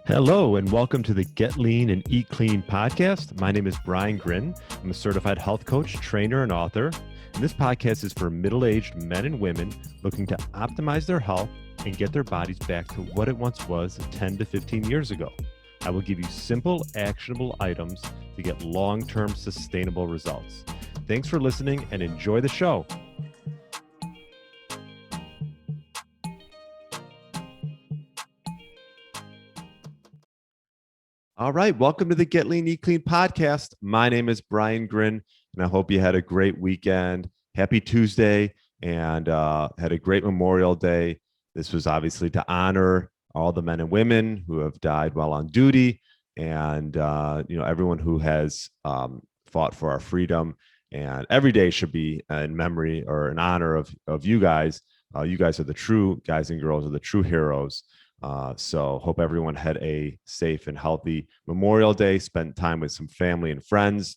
Hello, and welcome to the Get Lean and Eat Clean podcast. My name is Brian Grin. I'm a certified health coach, trainer, and author. And this podcast is for middle-aged men and women looking to optimize their health and get their bodies back to what it once was 10 to 15 years ago. I will give you simple, actionable items to get long-term sustainable results. Thanks for listening and enjoy the show. All right, welcome to the Get Lean, Eat Clean podcast. My name is Brian Grin, and I hope you had a great weekend. Happy Tuesday, and had a great Memorial Day. This was obviously to honor all the men and women who have died while on duty, and everyone who has fought for our freedom. And every day should be in memory or in honor of you guys. You guys are the true guys and girls, are the true heroes. So hope everyone had a safe and healthy Memorial Day, spent time with some family and friends.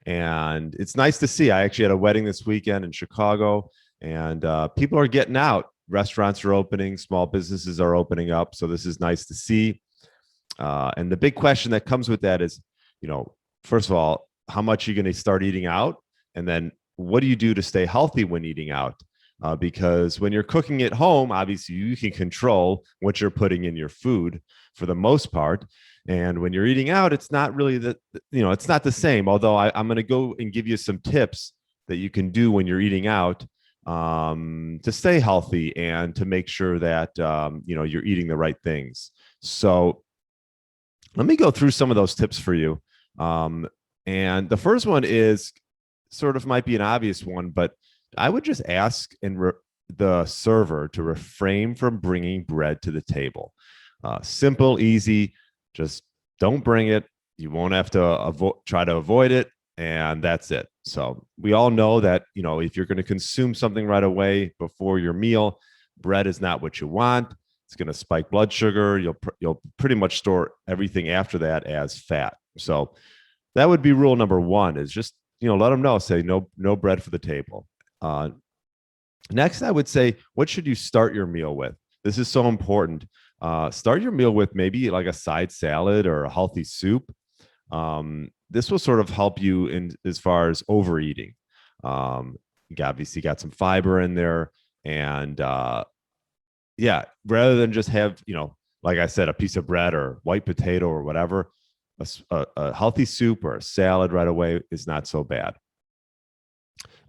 And it's nice to see. I actually had a wedding this weekend in Chicago, and people are getting out. Restaurants are opening, small businesses are opening up. So this is nice to see. And the big question that comes with that is, first of all, how much are you going to start eating out? And then what do you do to stay healthy when eating out? Because when you're cooking at home, obviously you can control what you're putting in your food for the most part. And when you're eating out, it's not really it's not the same. Although I'm going to go and give you some tips that you can do when you're eating out to stay healthy and to make sure that, you're eating the right things. So let me go through some of those tips for you. And the first one is sort of might be an obvious one, but I would just ask the server to refrain from bringing bread to the table. Simple, easy, just don't bring it. You won't have to try to avoid it, and that's it. So we all know that, if you're going to consume something right away before your meal, bread is not what you want. It's going to spike blood sugar. You'll pretty much store everything after that as fat. So that would be rule number one, is just, let them know, say no bread for the table. Next, I would say, what should you start your meal with? This is so important. Start your meal with maybe like a side salad or a healthy soup. This will sort of help you in as far as overeating. You obviously got some fiber in there, and rather than just have, like I said, a piece of bread or white potato or whatever, a healthy soup or a salad right away is not so bad.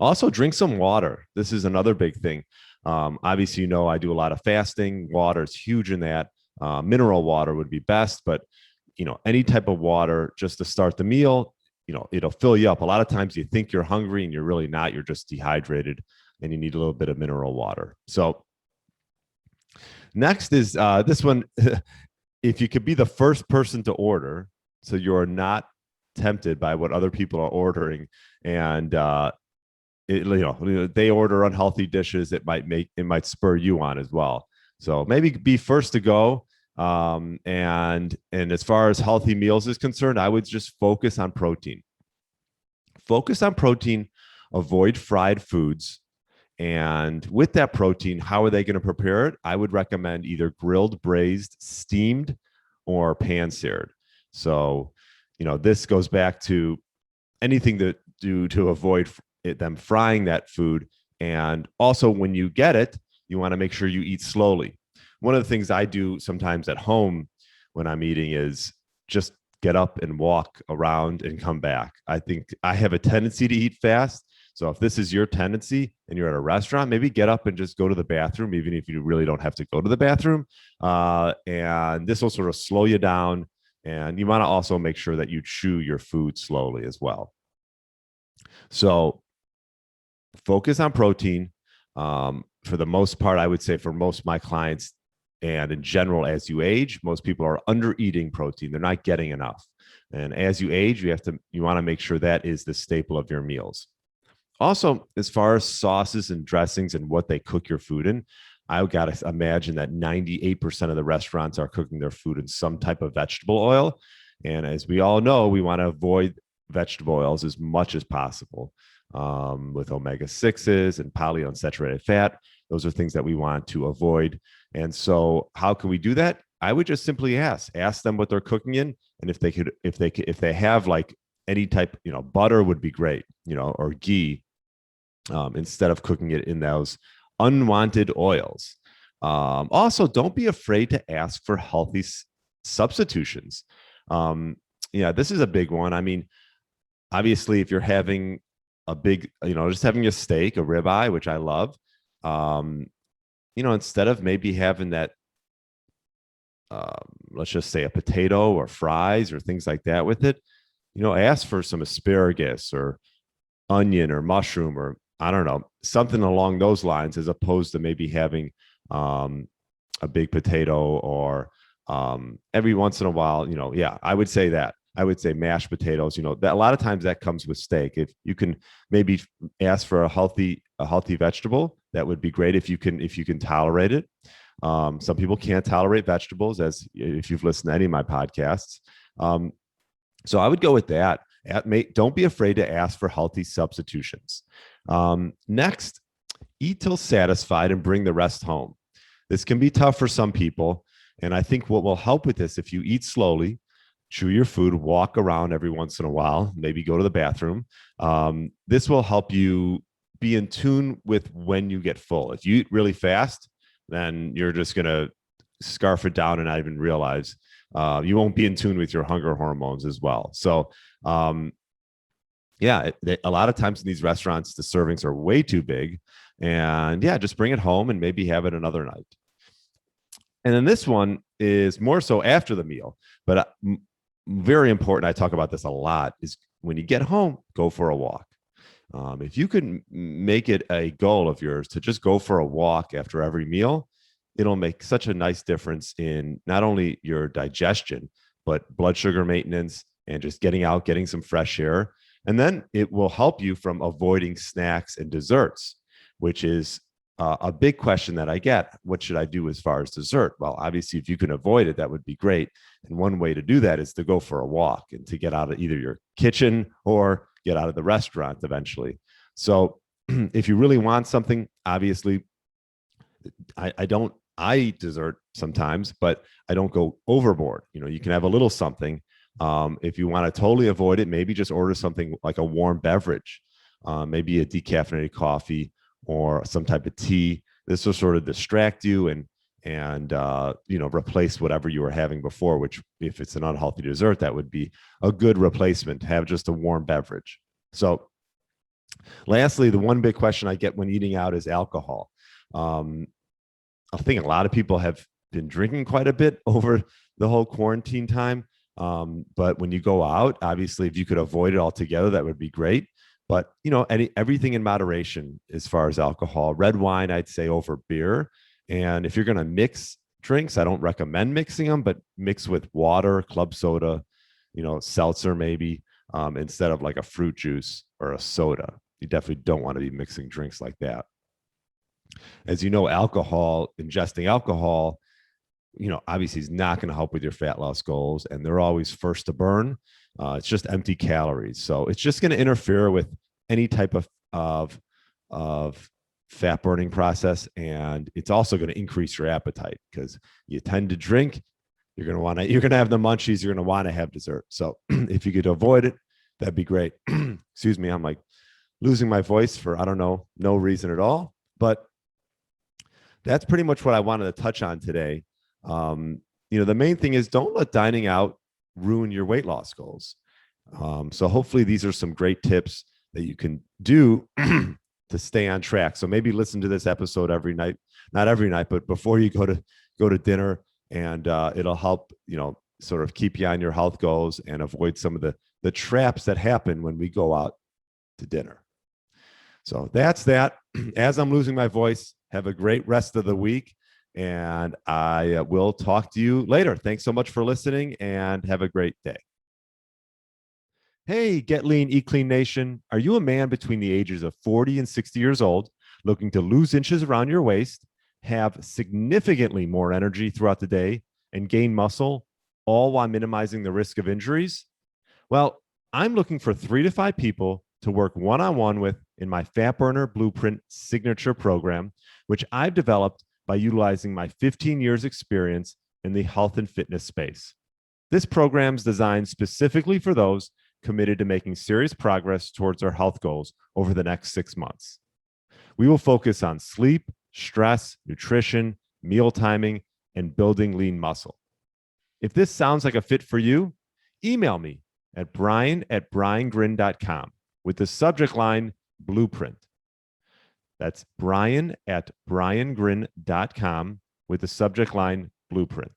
Also, drink some water. This is another big thing. Obviously, I do a lot of fasting. Water is huge in that. Mineral water would be best, but any type of water just to start the meal, it'll fill you up. A lot of times you think you're hungry and you're really not. You're just dehydrated and you need a little bit of mineral water. So next is this one. If you could be the first person to order, so you're not tempted by what other people are ordering, and they order unhealthy dishes, it might spur you on as well. So maybe be first to go. And as far as healthy meals is concerned, I would just focus on protein. Focus on protein, avoid fried foods. And with that protein, how are they going to prepare it? I would recommend either grilled, braised, steamed, or pan seared. So, this goes back to anything to do to avoid them frying that food. And also, when you get it, you want to make sure you eat slowly. One of the things I do sometimes at home when I'm eating is just get up and walk around and come back. I think I have a tendency to eat fast. So if this is your tendency and you're at a restaurant, maybe get up and just go to the bathroom, even if you really don't have to go to the bathroom. And this will sort of slow you down. And you want to also make sure that you chew your food slowly as well. So focus on protein. For the most part, I would say for most of my clients, and in general, as you age, most people are under eating protein. They're not getting enough. And as you age, you want to make sure that is the staple of your meals. Also, as far as sauces and dressings and what they cook your food in, I've got to imagine that 98% of the restaurants are cooking their food in some type of vegetable oil. And as we all know, we want to avoid vegetable oils as much as possible. With omega-6s and polyunsaturated fat. Those are things that we want to avoid. And so how can we do that? I would just simply ask them what they're cooking in, and if they have like any type, butter would be great, or ghee, instead of cooking it in those unwanted oils. Also, don't be afraid to ask for healthy substitutions. Yeah, this is a big one. I mean, obviously, if you're having a big, just having a steak, a ribeye, which I love, um, instead of maybe having that, let's just say a potato or fries or things like that with it, ask for some asparagus or onion or mushroom, or I don't know, something along those lines, as opposed to maybe having um, a big potato, or every once in a while, yeah, I would say that. I would say mashed potatoes, that a lot of times that comes with steak. If you can maybe ask for a healthy vegetable, that would be great if you can tolerate it. Some people can't tolerate vegetables, as if you've listened to any of my podcasts. So I would go with that. Don't be afraid to ask for healthy substitutions. Next, eat till satisfied and bring the rest home. This can be tough for some people. And I think what will help with this, if you eat slowly, chew your food, walk around every once in a while, maybe go to the bathroom, this will help you be in tune with when you get full. If you eat really fast, then you're just going to scarf it down and not even realize. You won't be in tune with your hunger hormones as well. So, yeah, a lot of times in these restaurants, the servings are way too big. And yeah, just bring it home and maybe have it another night. And then this one is more so after the meal, but very important. I talk about this a lot, is when you get home, go for a walk. If you can make it a goal of yours to just go for a walk after every meal, it'll make such a nice difference in not only your digestion, but blood sugar maintenance and just getting out, getting some fresh air. And then it will help you from avoiding snacks and desserts, which is a big question that I get. What should I do as far as dessert? Well, obviously, if you can avoid it, that would be great. And one way to do that is to go for a walk and to get out of either your kitchen or get out of the restaurant eventually. So if you really want something, obviously, I eat dessert sometimes, but I don't go overboard. You can have a little something. If you want to totally avoid it, maybe just order something like a warm beverage, maybe a decaffeinated coffee or some type of tea. This will sort of distract you and replace whatever you were having before, which, if it's an unhealthy dessert, that would be a good replacement to have just a warm beverage. So lastly, the one big question I get when eating out is alcohol. I think a lot of people have been drinking quite a bit over the whole quarantine time. But when you go out, obviously, if you could avoid it altogether, that would be great. But everything in moderation as far as alcohol. Red wine, I'd say, over beer. And if you're going to mix drinks, I don't recommend mixing them, but mix with water, club soda, seltzer maybe, instead of like a fruit juice or a soda. You definitely don't want to be mixing drinks like that. As you know, ingesting alcohol, obviously is not going to help with your fat loss goals, and they're always first to burn. It's just empty calories. So it's just going to interfere with any type of fat burning process. And it's also going to increase your appetite, because you tend to drink, you're going to have the munchies, you're going to want to have dessert. So if you could avoid it, that'd be great. Excuse me. I'm like losing my voice for, I don't know, no reason at all, but that's pretty much what I wanted to touch on today. The main thing is, don't let dining out ruin your weight loss goals. So hopefully these are some great tips that you can do to stay on track. So maybe listen to this episode every night, not every night, but before you go to dinner, and it'll help, sort of keep you on your health goals and avoid some of the traps that happen when we go out to dinner. So that's that. As I'm losing my voice, have a great rest of the week, and I will talk to you later. Thanks so much for listening, and have a great day. Hey, Get Lean, Eat Clean Nation. Are you a man between the ages of 40 and 60 years old, looking to lose inches around your waist, have significantly more energy throughout the day, and gain muscle, all while minimizing the risk of injuries? Well, I'm looking for 3 to 5 people to work one-on-one with in my Fat Burner Blueprint Signature program, which I've developed by utilizing my 15 years experience in the health and fitness space. This program is designed specifically for those committed to making serious progress towards our health goals over the next 6 months. We will focus on sleep, stress, nutrition, meal timing, and building lean muscle. If this sounds like a fit for you, email me at brian@briangrin.com with the subject line Blueprint. That's brian@briangrin.com with the subject line Blueprint.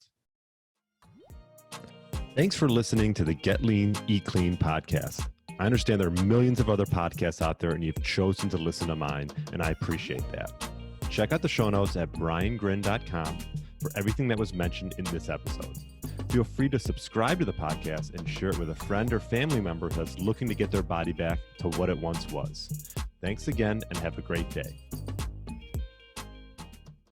Thanks for listening to the Get Lean, Eat Clean podcast. I understand there are millions of other podcasts out there, and you've chosen to listen to mine, and I appreciate that. Check out the show notes at briangrin.com for everything that was mentioned in this episode. Feel free to subscribe to the podcast and share it with a friend or family member that's looking to get their body back to what it once was. Thanks again, and have a great day.